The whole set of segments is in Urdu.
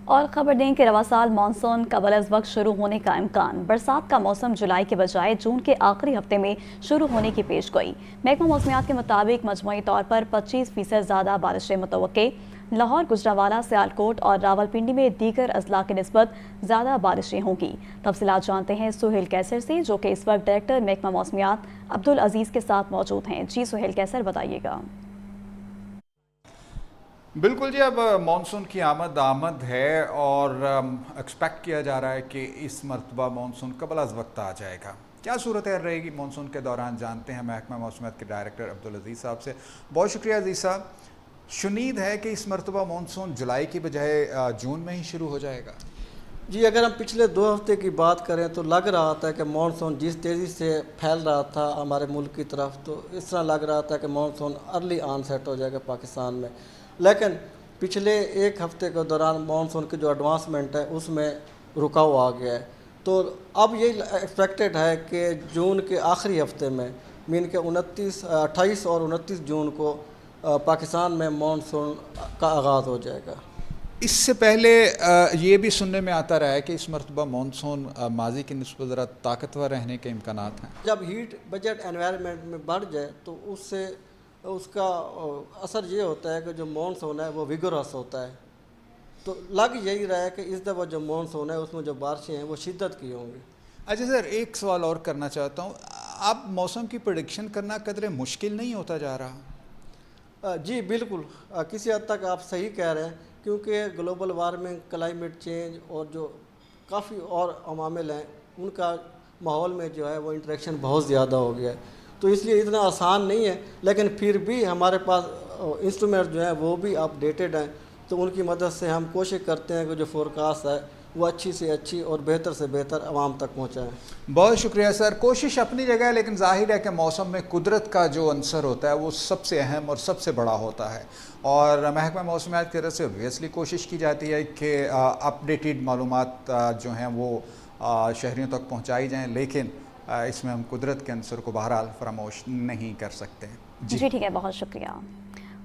اور خبر دیں کہ رواں سال مانسون قبل از وقت شروع ہونے کا امکان۔ برسات کا موسم جولائی کے بجائے جون کے آخری ہفتے میں شروع ہونے کی پیش گوئی۔ محکمہ موسمیات کے مطابق مجموعی طور پر 25% زیادہ بارشیں متوقع۔ لاہور، گجرانوالہ، سیالکوٹ اور راولپنڈی میں دیگر اضلاع کی نسبت زیادہ بارشیں ہوں گی۔ تفصیلات جانتے ہیں سہیل کیسر سے، جو کہ اس وقت ڈائریکٹر محکمہ موسمیات عبدالعزیز کے ساتھ موجود ہیں۔ جی سہیل کیسر، بتائیے گا۔ بالکل جی، اب مانسون کی آمد ہے اور ایکسپیکٹ کیا جا رہا ہے کہ اس مرتبہ مانسون قبل از وقت آ جائے گا۔ کیا صورتحال رہے گی مانسون کے دوران، جانتے ہیں محکمہ موسمیات کے ڈائریکٹر عبدالعزیز صاحب سے۔ بہت شکریہ عزیز صاحب۔ شنید ہے کہ اس مرتبہ مانسون جولائی کی بجائے جون میں ہی شروع ہو جائے گا؟ جی، اگر ہم پچھلے 2 ہفتے کی بات کریں تو لگ رہا تھا کہ مانسون جس تیزی سے پھیل رہا تھا ہمارے ملک کی طرف، تو اس طرح لگ رہا تھا کہ مانسون ارلی آن سیٹ ہو جائے گا پاکستان میں، لیکن پچھلے 1 ہفتے کے دوران مانسون کی جو ایڈوانسمنٹ ہے اس میں رکاو آ گیا ہے۔ تو اب یہ ایکسپیکٹڈ ہے کہ جون کے آخری ہفتے میں، مین کہ 28 اور 29 جون کو پاکستان میں مانسون کا آغاز ہو جائے گا۔ اس سے پہلے یہ بھی سننے میں آتا رہا ہے کہ اس مرتبہ مانسون ماضی کی نسبت ذرا طاقتور رہنے کے امکانات ہیں۔ جب ہیٹ بجٹ انوائرمنٹ میں بڑھ جائے تو اس کا اثر یہ ہوتا ہے کہ جو مانسون ہے وہ ویگورس ہوتا ہے۔ تو لگ یہی رہا ہے کہ اس دفعہ جو مانسون ہے اس میں جو بارشیں ہیں وہ شدت کی ہوں گی۔ اچھا سر، ایک سوال اور کرنا چاہتا ہوں، اب موسم کی پریڈکشن کرنا قدرے مشکل نہیں ہوتا جا رہا؟ جی بالکل، کسی حد تک آپ صحیح کہہ رہے ہیں، کیونکہ گلوبل وارمنگ، کلائمیٹ چینج اور جو کافی اور عوامل ہیں ان کا ماحول میں جو ہے وہ انٹریکشن بہت زیادہ ہو گیا ہے، تو اس لیے اتنا آسان نہیں ہے، لیکن پھر بھی ہمارے پاس انسٹرومنٹ جو ہیں وہ بھی اپ ڈیٹڈ ہیں، تو ان کی مدد سے ہم کوشش کرتے ہیں کہ جو فورکاسٹ ہے وہ اچھی سے اچھی اور بہتر سے بہتر عوام تک پہنچائیں۔ بہت شکریہ سر۔ کوشش اپنی جگہ ہے، لیکن ظاہر ہے کہ موسم میں قدرت کا جو عنصر ہوتا ہے وہ سب سے اہم اور سب سے بڑا ہوتا ہے، اور محکمہ موسمیات کی طرف سے اوبویسلی کوشش کی جاتی ہے کہ اپ ڈیٹڈ معلومات جو ہیں وہ شہریوں تک پہنچائی جائیں، لیکن اس میں ہم قدرت کے عنصر کو بہرحال فراموش نہیں کر سکتے۔ جی ٹھیک ہے، بہت شکریہ۔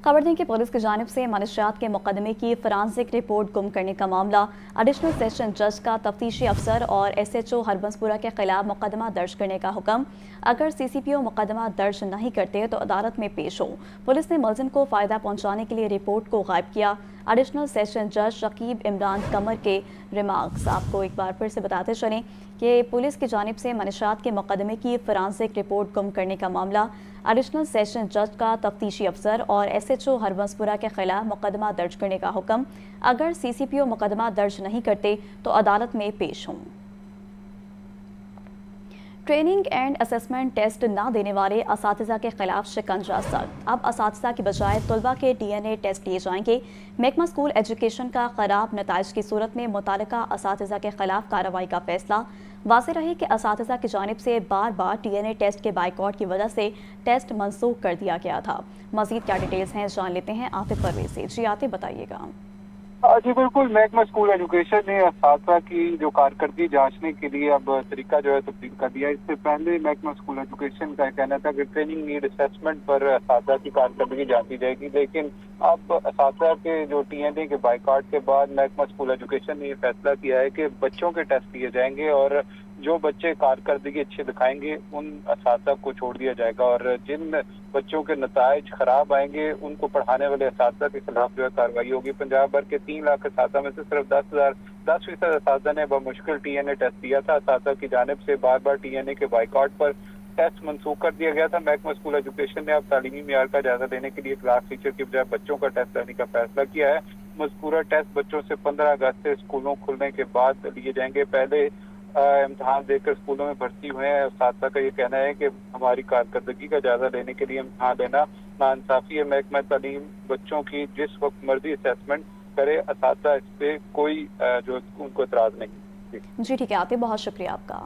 خبر دیں کہ پولیس کی جانب سے منشیات کے مقدمے کی فرانسک رپورٹ گم کرنے کا معاملہ ایڈیشنل سیشن جج کا تفتیشی افسر اور ایس ایچ او ہربنس پورہ کے خلاف مقدمہ درج کرنے کا حکم۔ اگر سی سی پی او مقدمہ درج نہیں کرتے تو عدالت میں پیش ہو۔ پولیس نے ملزم کو فائدہ پہنچانے کے لیے رپورٹ کو غائب کیا۔ ایڈیشنل سیشن جج شکیب عمران قمر کے ریمارکس آپ کو ایک بار پھر سے بتاتے چلیں کہ پولیس کی جانب سے منشیات کے مقدمے کی فرانسک رپورٹ گم کرنے کا معاملہ ایڈیشنل سیشن جج کا تفتیشی افسر اور ایس ایچ او ہربنس پورہ کے خلاف مقدمہ درج کرنے کا حکم۔ اگر سی سی پی او مقدمہ درج نہیں کرتے تو عدالت میں پیش ہوں۔ ٹریننگ اینڈ اسسمنٹ ٹیسٹ نہ دینے والے اساتذہ کے خلاف شکنجہ سخت۔ اب اساتذہ کی بجائے طلبہ کے ڈی این اے ٹیسٹ لیے جائیں گے۔ محکمہ اسکول ایجوکیشن کا خراب نتائج کی صورت میں متعلقہ اساتذہ کے خلاف کارروائی کا فیصلہ۔ واضح رہے کہ اساتذہ کی جانب سے بار بار ڈی این اے ٹیسٹ کے بائیکاٹ کی وجہ سے ٹیسٹ منسوخ کر دیا گیا تھا۔ مزید کیا ڈیٹیلز ہیں جان لیتے ہیں عاطف پرویز سے۔ جی عاطف، بتائیے گا۔ جی بالکل، محکمہ اسکول ایجوکیشن نے اساتذہ کی جو کارکردگی جانچنے کے لیے اب طریقہ جو ہے تبدیل کر دیا ہے۔ اس سے پہلے محکمہ اسکول ایجوکیشن کا کہنا تھا کہ ٹریننگ نیڈ اسیسمنٹ پر اساتذہ کی کارکردگی جانچی جائے گی، لیکن اب اساتذہ کے جو ٹی این اے کے بائیکاٹ کے بعد محکمہ اسکول ایجوکیشن نے یہ فیصلہ کیا ہے کہ بچوں کے ٹیسٹ لیے جائیں گے، اور جو بچے کارکردگی اچھے دکھائیں گے ان اساتذہ کو چھوڑ دیا جائے گا، اور جن بچوں کے نتائج خراب آئیں گے ان کو پڑھانے والے اساتذہ کے خلاف جو ہے کارروائی ہوگی۔ پنجاب بھر کے 3 لاکھ اساتذہ میں سے صرف 10% اساتذہ نے بمشکل ٹی این اے ٹیسٹ دیا تھا۔ اساتذہ کی جانب سے بار بار ٹی این اے کے بائیکاٹ پر ٹیسٹ منسوخ کر دیا گیا تھا۔ محکمہ اسکول ایجوکیشن نے اب تعلیمی معیار کا جائزہ لینے کے لیے کلاس ٹیچر کی بجائے بچوں کا ٹیسٹ لینے کا فیصلہ کیا ہے۔ مذکورہ ٹیسٹ بچوں سے 15 اگست سے اسکولوں کھلنے کے بعد لیے جائیں گے۔ پہلے امتحان دے کر اسکولوں میں بھرتی ہوئے ہیں اساتذہ کا یہ کہنا ہے کہ ہماری کارکردگی کا جائزہ لینے کے لیے امتحان لینا ناانصافی ہے۔ محکمہ تعلیم بچوں کی جس وقت مرضی اسیسمنٹ کرے، اساتذہ اس پہ کوئی جو ان کو اعتراض نہیں۔ جی ٹھیک ہے عاطف، بہت شکریہ آپ کا۔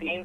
3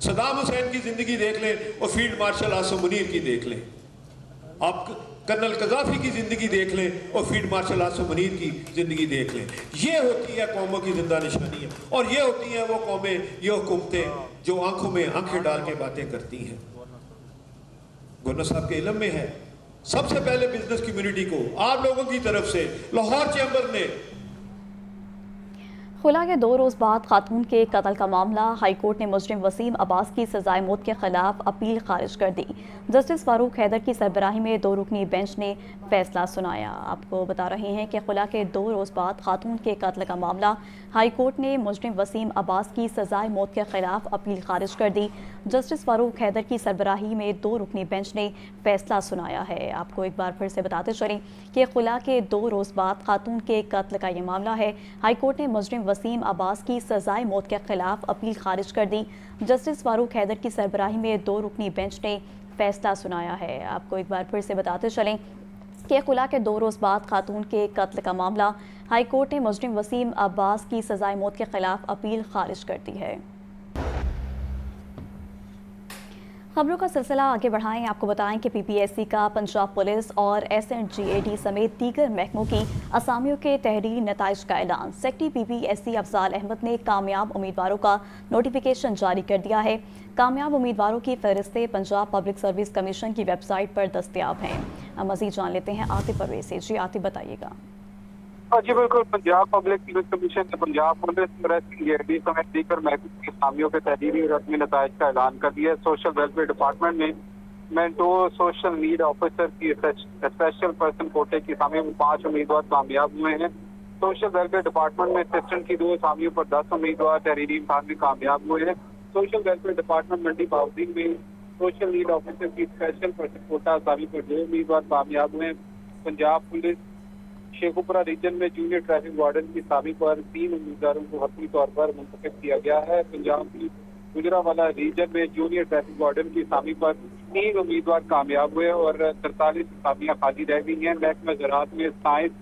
صدام حسین کی زندگی دیکھ لیں اور فیلڈ مارشل آصم منیر کی دیکھ لیں، آپ کرنل قذافی کی زندگی دیکھ لیں اور فیلڈ مارشل آصم منیر کی زندگی دیکھ لیں۔ یہ ہوتی ہے قوموں کی زندہ نشانیاں، اور یہ ہوتی ہیں وہ قومیں، یہ حکومتیں جو آنکھوں میں آنکھیں ڈال کے باتیں کرتی ہیں۔ گورنر صاحب کے علم میں ہے، سب سے پہلے بزنس کمیونٹی کو آپ لوگوں کی طرف سے لاہور چیمبر نے خلا کے 2 روز بعد خاتون کے قتل کا معاملہ، ہائی کورٹ نے مجرم وسیم عباس کی سزائے موت کے خلاف اپیل خارج کر دی۔ جسٹس فاروق حیدر کی سربراہی میں 2 رکنی بینچ نے فیصلہ سنایا۔ آپ کو بتا رہے ہیں کہ خلا کے 2 روز بعد خاتون کے قتل کا معاملہ، ہائی کورٹ نے مجرم وسیم عباس کی سزائے موت کے خلاف اپیل خارج کر دی۔ جسٹس فاروق حیدر کی سربراہی میں 2 رکنی بینچ نے فیصلہ سنایا ہے۔ آپ کو ایک بار پھر سے بتاتے چلیں کہ خلا کے 2 روز بعد خاتون کے قتل کا یہ معاملہ ہے۔ ہائی کورٹ نے مجرم وسیم عباس کی سزائے موت کے خلاف اپیل خارج کر دی۔ جسٹس فاروق حیدر کی سربراہی میں 2 رکنی بینچ نے فیصلہ سنایا ہے۔ آپ کو ایک بار پھر سے بتاتے چلیں کہ خلا کے 2 روز بعد خاتون کے قتل کا معاملہ، ہائی کورٹ نے مجرم وسیم عباس کی سزائے موت کے خلاف اپیل خارج کر دی ہے۔ خبروں کا سلسلہ آگے بڑھائیں، آپ کو بتائیں کہ پی پی ایس سی کا پنجاب پولیس اور ایس این جی اے ڈی سمیت دیگر محکموں کی اسامیوں کے تحریری نتائج کا اعلان۔ سیکٹری پی P S C Afzal Ahmad نے کامیاب امیدواروں کا نوٹیفیکیشن جاری کر دیا ہے۔ کامیاب امیدواروں کی فہرستیں پنجاب پبلک سروس کمیشن کی ویب سائٹ پر دستیاب ہیں۔ مزید جان لیتے ہیں عاطف پرویز سے۔ جی عاطف، بتائیے گا۔ جی بالکل، پنجاب پبلک سروس کمیشن نے پنجاب پولیس سمیت دیگر محکموں کی اسامیوں کے تحریری اور رسمی نتائج کا اعلان کر دیا ہے۔ سوشل ویلفیئر ڈپارٹمنٹ میں 2 سوشل نیڈ آفیسر کی اسپیشل پرسن کوٹے کی اسامیوں میں 5 امیدوار کامیاب ہوئے ہیں۔ سوشل ویلفیئر ڈپارٹمنٹ میں اسسٹنٹ کی 2 اسامیوں پر 10 امیدوار تحریری امتحان میں کامیاب ہوئے ہیں۔ سوشل ویلفیئر ڈپارٹمنٹ منڈی باؤزنگ میں سوشل نیڈ آفیسر کی اسپیشل پرسن کوٹا اسامی پر 2 امیدوار کامیاب ہوئے ہیں۔ پنجاب پولیس شیخوپورہ ریجن میں جونیئر ٹریفک وارڈن کی اسامی پر 3 امیدواروں کو حتمی طور پر منتخب کیا گیا ہے۔ پنجاب کی گجرانوالہ ریجن میں جونیئر ٹریفک وارڈن کی اسامی پر 3 امیدوار کامیاب ہوئے اور 43 اسامیاں خالی رہ گئی ہیں۔ محکمہ زراعت میں سائنس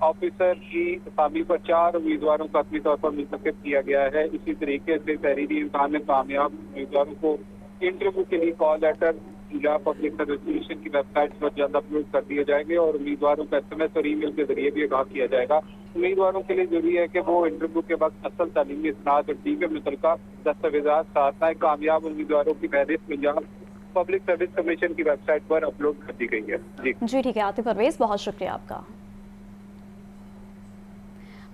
آفیسر کی اسامی پر 4 امیدواروں کو حتمی طور پر منتخب کیا گیا ہے۔ اسی طریقے سے تحریری امتحان میں کامیاب امیدواروں کو انٹرویو کے لیے call letter Punjab public service commission کی ویب سائٹ پر جلد اپلوڈ کر دیے جائیں گے اور امیدواروں کا SMS اور ای میل کے ذریعے بھی آگاہ کیا جائے گا۔ امیدواروں کے لیے ضروری ہے کہ وہ انٹرویو کے وقت اصل تعلیمی اسناد اور دیگر متعلقہ دستاویزات ساتھ لائیں۔ کامیاب امیدواروں کی فہرست پنجاب پبلک سروس کمیشن کی ویب سائٹ پر اپلوڈ کر دی گئی ہے۔ جی ٹھیک ہے عاطف پرویز، بہت شکریہ آپ کا۔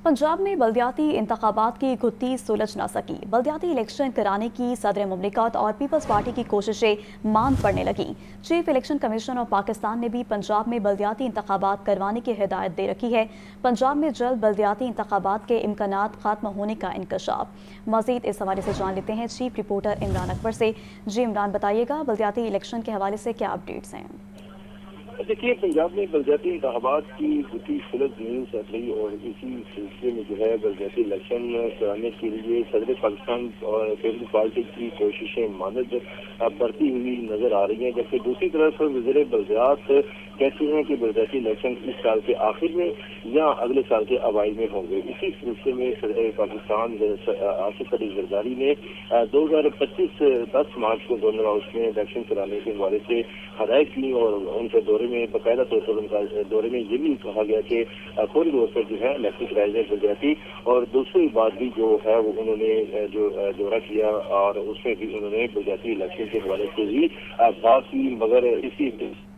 پنجاب میں بلدیاتی انتخابات کی گھٹی سلجھ نہ سکی۔ بلدیاتی الیکشن کرانے کی صدر مملکت اور پیپلز پارٹی کی کوششیں ماند پڑنے لگیں۔ Chief election commission of Pakistan نے بھی پنجاب میں بلدیاتی انتخابات کروانے کی ہدایت دے رکھی ہے۔ پنجاب میں جلد بلدیاتی انتخابات کے امکانات ختم ہونے کا انکشاف۔ مزید اس حوالے سے جان لیتے ہیں چیف رپورٹر عمران اکبر سے۔ جی عمران، بتائیے گا بلدیاتی الیکشن کے حوالے سے کیا اپڈیٹس ہیں؟ دیکھیے، پنجاب میں بلدیاتی انتخابات کی گھٹی سلجھ نہیں چل رہی اور اسی سلسلے میں جو ہے بلدیاتی الیکشن کرانے کے لیے صدر پاکستان اور پیپلز پارٹی کی کوششیں ماند بڑھتی ہوئی نظر آ رہی ہیں، جبکہ دوسری طرف وزیر بلدیات کہتے ہیں کہ بلدیاتی الیکشن اس سال کے آخر میں یا اگلے سال کے اوائل میں ہوں گے۔ اسی سلسلے میں صدر پاکستان آصف علی زرداری نے 2025 10 مارچ کو گورنر ہاؤس میں الیکشن کرانے کے حوالے سے ہدایت کی اور ان کے دورے میں باقاعدہ طور پر ان کا دورے میں یہ بھی کہا گیا کہ فوری طور پر جو ہے الیکشن کرایا جائے بلدیاتی۔ اور دوسری بات بھی جو ہے وہ انہوں نے جو دورہ کیا اور اس میں بھی انہوں نے بلدیاتی الیکشن کے حوالے سے بھی بات کی، مگر اسی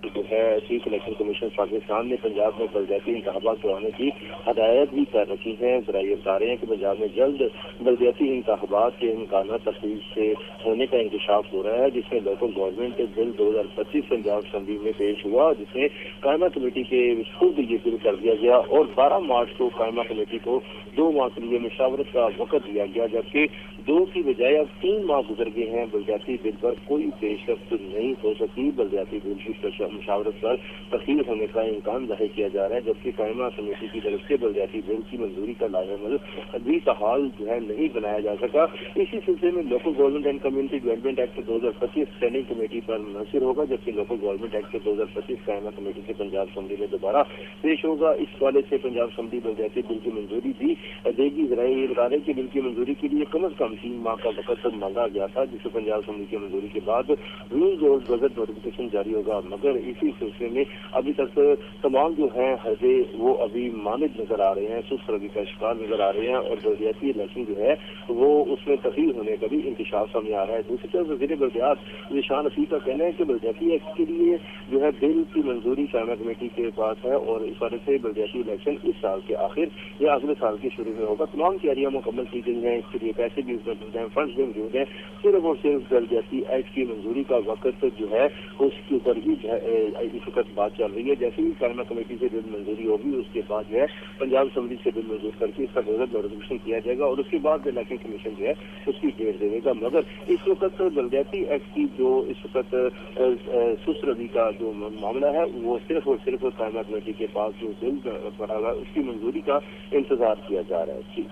جو ہے چیف الیکشن کمیشن پاکستان نے پنجاب میں بلدیاتی انتخابات کرانے کی ہدایت بھی کر رکھی ہے۔ ذرائع بتا رہے ہیں کہ پنجاب میں جلد بلدیاتی انتخابات کے امکانات تفصیل سے ہونے کا انکشاف ہو رہا ہے، جس میں لوکل گورنمنٹ بل 2025 پنجاب اسمبلی میں پیش ہوا، جس میں قائمہ کمیٹی کے خود یہ بل کر دیا گیا اور 12 مارچ کو قائمہ کمیٹی کو 2 ماہ کے لیے مشاورت کا وقت دیا گیا، جبکہ 2 کی بجائے اب 3 ماہ گزر گئے ہیں۔ بلدیاتی بل پر کوئی پیش رفت نہیں ہو سکی۔ بلدیاتی بل کی مشاورت پر تخیر ہونے کا امکان ظاہر کیا جا رہا ہے، جبکہ قائمہ کمیٹی کی طرف سے بلدیاتی بل کی منظوری کا لازم ابھی تاحال جو ہے نہیں بنایا جا سکا۔ اسی سلسلے میں local government and community development act 2025 standing committee پر منحصر ہوگا، جبکہ لوکل گورنمنٹ ایکٹ 2025 قائمہ کمیٹی سے پنجاب اسمبلی میں دوبارہ پیش ہوگا۔ اس حوالے سے پنجاب اسمبلی بلدیاتی بل کی منظوری دی دے گی۔ ذرائع یہ بتا رہے کہ بل کی منظوری کے لیے کم از کم 3 ماہ کا وقت مانگا گیا تھا، جسے پنجاب اسمبلی کی منظوری کے بعد رولز اور بجٹ نوٹیفکیشن جاری ہوگا، مگر اسی سلسلے میں ابھی تک تمام جو ہیں حربے وہ ابھی ماند نظر آ رہے ہیں، سست روی کا شکار نظر آ رہے ہیں، اور بلدیاتی الیکشن جو ہے وہ اس میں تخیر ہونے کا بھی انکشاف سامنے آ رہا ہے۔ دوسری طرف وزیر بلدیات ذیشان عفیف کا کہنا ہے کہ بلدیاتی ایکٹ کے لیے جو ہے بل کی منظوری قائمہ کمیٹی کے پاس ہے، اور اس وجہ سے بلدیاتی الیکشن اس سال کے آخر یا اگلے سال کے شروع میں ہوگا۔ تمام تیاریاں مکمل کی گئی ہیں، اس کے لیے پیسے بھی موجود ہیں، فنڈز بھی موجود ہیں، صرف اور صرف بلدیاتی ایکٹ کی منظوری کا وقت جو ہے اس کے اوپر ہی اس وقت بات چل رہی ہے۔ جیسے ہی قائمہ کمیٹی سے بل منظوری ہوگی اس کے بعد جو ہے پنجاب اسمبلی سے بل منظور کر کے اس کا نوٹیفکیشن کیا جائے گا، اور اس کے بعد الیکشن کمیشن جو ہے اس کی ڈیٹ دے گا۔ مگر اس وقت بلدیاتی ایکٹ کی جو اس وقت سست روی کا جو معاملہ ہے وہ صرف اور صرف قائمہ کمیٹی کے پاس جو بل پڑا ہوا اس کی منظوری کا انتظار کیا جا رہا ہے۔ جی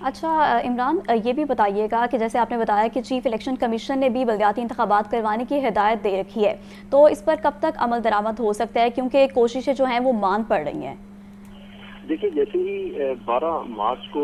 اچھا عمران، یہ بھی بتائیے گا کہ جیسے آپ نے بتایا کہ چیف الیکشن کمیشن نے بھی بلدیاتی انتخابات کروانے کی ہدایت دے رکھی ہے، تو اس پر کب تک عمل درآمد ہو سکتا ہے، کیونکہ کوششیں جو ہیں وہ مان پڑ رہی ہیں؟ دیکھیے، جیسے ہی 12 مارچ کو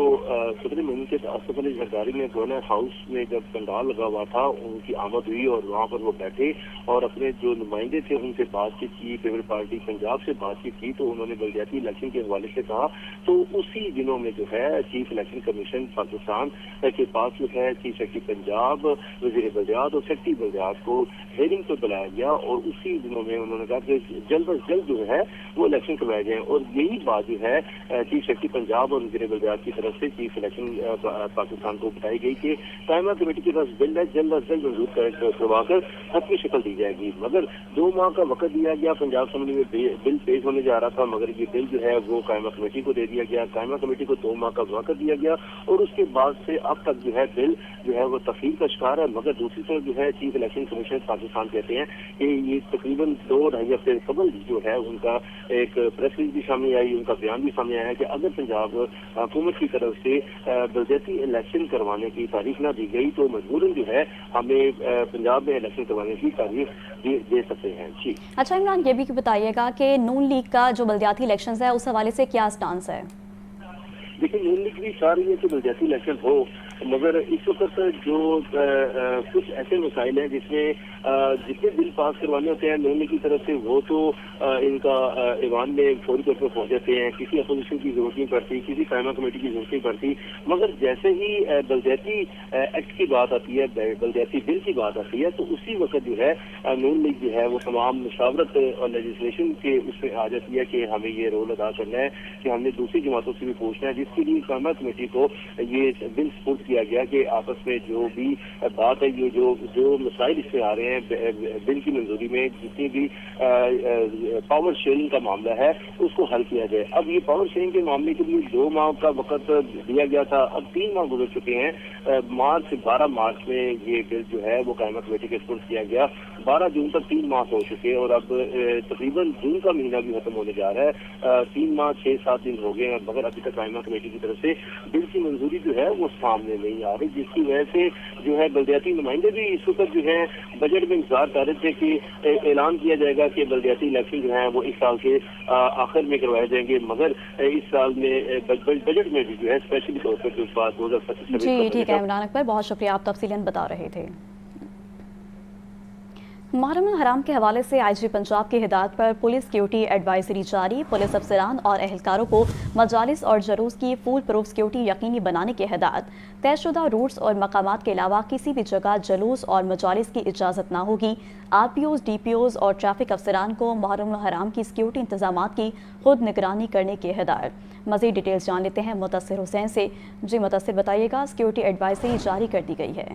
صدر مہم کے آصف علی زرداری میں گورنر ہاؤس میں جب پنڈال لگا ہوا تھا ان کی آمد ہوئی اور وہاں پر وہ بیٹھے اور اپنے جو نمائندے تھے ان سے بات چیت کی، پیپلز پارٹی پنجاب سے بات چیت کی، تو انہوں نے بلدیاتی الیکشن کے حوالے سے کہا، تو اسی دنوں میں جو ہے چیف الیکشن کمیشن پاکستان کے پاس جو ہے چیف سیکرٹری پنجاب، وزیر بلدیات اور سیکرٹری بلدیات کو ہیئرنگ پر بلایا گیا، اور اسی دنوں میں انہوں نے کہا کہ جلد از جلد جو ہے وہ الیکشن کروائے جائیں، اور یہی بات جو ہے چیف سیکرٹری پنجاب اور وزیر بلدیات کی طرف سے چیف الیکشن پاکستان کو بتائی گئی کہ قائمہ کمیٹی کے پاس بل ہے، جلد از جلد منظور کروا کر حتمی شکل دی جائے گی۔ مگر 2 ماہ کا وقت دیا گیا، پنجاب اسمبلی میں بل پیش ہونے جا رہا تھا، مگر یہ بل جو ہے وہ قائمہ کمیٹی کو دے دیا گیا، قائمہ کمیٹی کو 2 ماہ کا وقت دیا گیا، اور اس کے بعد سے اب تک جو ہے بل جو ہے وہ تخیر کا شکار ہے۔ مگر دوسری طرف جو ہے چیف الیکشن کمیشن پاکستان کہتے ہیں کہ یہ تقریباً 2-2.5 ہفتے قبل جو ہے ان کا ایک پریس ریلیز بھی سامنے آئی، ان کا بیان بھی سامنے آیا ہے کہ اگر پنجاب حکومت کی طرف سے بلدیاتی الیکشن کروانے کی تاریخ نہ دی گئی تو مجبوراً جو ہے ہمیں پنجاب میں الیکشن کروانے کی تاریخ دے سکتے ہیں۔ جی اچھا عمران، یہ بھی بتائیے گا کہ نون لیگ کا جو بلدیاتی الیکشنز ہے اس حوالے سے کیا سٹانس ہے؟ دیکھیں، نون لیگ بھی چاہ رہی ہے کہ بلدیاتی الیکشن ہو، مگر اس وقت جو کچھ ایسے مسائل ہیں جس میں جتنے بل پاس کروانے ہوتے ہیں نون لیگ کی طرف سے وہ تو ان کا ایوان میں فوری طور پر پہنچ جاتے ہیں، کسی اپوزیشن کی ضرورت نہیں پڑتی، کسی قائمہ کمیٹی کی ضرورت نہیں پڑتی، مگر جیسے ہی بلدیاتی ایکٹ کی بات آتی ہے، بلدیاتی بل کی بات آتی ہے، تو اسی وقت جو ہے نون لیگ جو ہے وہ تمام مشاورت اور لیجسلیشن کے اس میں آ جاتی ہے کہ ہمیں یہ رول ادا کرنا ہے کہ ہم نے دوسری جماعتوں سے بھی پوچھنا ہے، جس کے لیے قائمہ کمیٹی کو یہ بل سپورٹ کیا گیا کہ آپس میں جو بھی بات ہے، یہ جو مسائل اس میں آ رہے ہیں بل کی منظوری میں، جتنی بھی پاور شیئرنگ کا معاملہ ہے اس کو حل کیا جائے۔ اب یہ پاور شیئرنگ کے معاملے کے لیے 2 ماہ کا وقت دیا گیا تھا، اب 3 ماہ گزر چکے ہیں۔ 12 مارچ میں یہ بل جو ہے وہ قائمہ کمیٹی کے سپورٹ کیا گیا، 12 جون تک 3 ماہ ہو چکے، اور اب تقریباً جون کا مہینہ بھی ختم ہونے جا رہا ہے، 3 ماہ 6-7 دن ہو گئے ہیں، مگر ابھی تک قائمہ کمیٹی کی طرف سے بل کی منظوری جو ہے وہ سامنے نہیں آ رہی، جس کی وجہ سے جو ہے بلدیاتی نمائندے بھی اس وقت جو ہے بجٹ میں انتظار کر رہے تھے کہ اعلان کیا جائے گا کہ بلدیاتی الیکشن جو ہیں وہ اس سال کے آخر میں کروائے جائیں گے، مگر اس سال میں بجٹ میں بھی جو ہے اسپیشلی طور پر جو بات 2025 جی ٹھیک ہے عمران اکبر، بہت شکریہ، آپ تفصیلاً بتا رہے تھے۔ محرم الحرام کے حوالے سے آئی جی پنجاب کی ہدایت پر پولیس سیکیورٹی ایڈوائزری جاری، پولیس افسران اور اہلکاروں کو مجالس اور جلوس کی فول پروف سیکیورٹی یقینی بنانے کی ہدایت، طے شدہ روٹس اور مقامات کے علاوہ کسی بھی جگہ جلوس اور مجالس کی اجازت نہ ہوگی۔ R P Os, D P Os اور ٹریفک افسران کو محرم الحرام کی سیکیورٹی انتظامات کی خود نگرانی کرنے کی ہدایت۔ مزید ڈیٹیلز جان لیتے ہیں متصر حسین سے۔ جی متصر، بتائیے گا، سیکیورٹی ایڈوائزری جاری کر دی گئی ہے۔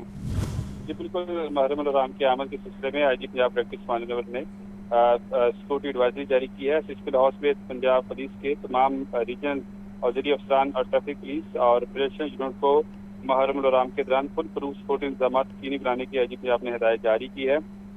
جی بالکل، محرم الحرام کے عمل کے سلسلے میں آئی جی پنجاب ڈائریکٹر عثمان انور نے سیکورٹی ایڈوائزری جاری کی ہے۔ سسپل ہاؤس میں پنجاب پولیس کے تمام ریجن اوزری افسران اور ٹریفک پولیس اور پریشن یونٹ کو محرم الحرام کے دوران فل پروف سیکورٹی انتظامات یقینی بنانے کی آئی جی پنجاب نے ہدایت جاری کی ہے۔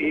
A